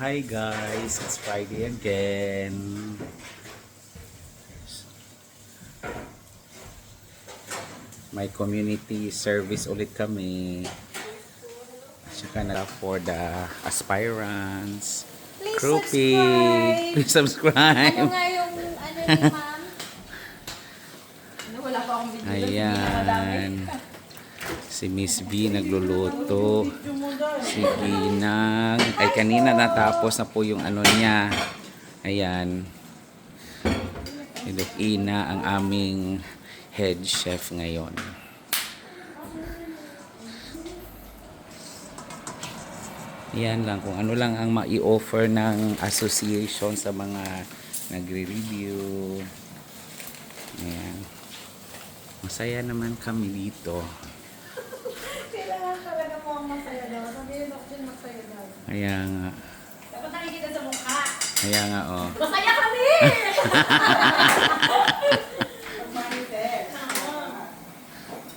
Hi guys, it's Friday again. May community service ulit kami. Tsaka na for the aspirants. Please Groupie. subscribe. Please subscribe. Ano nga yung ano ni ma'am? Wala pa akong video. Ayan. Si Miss V nagluluto. Si Ginang. Ay kanina natapos na po yung ano niya. Ayan. Si Doc Ina ang aming head chef ngayon. Yan lang kung ano lang ang mai-offer ng association sa mga nagre-review. Ayan. Masaya naman kami dito. Kailangan talaga mo ang masaya daw. Sabihin ako din masaya daw. Kaya nga. Dapat nakikita sa mukha. Kaya nga oh. Masaya kami!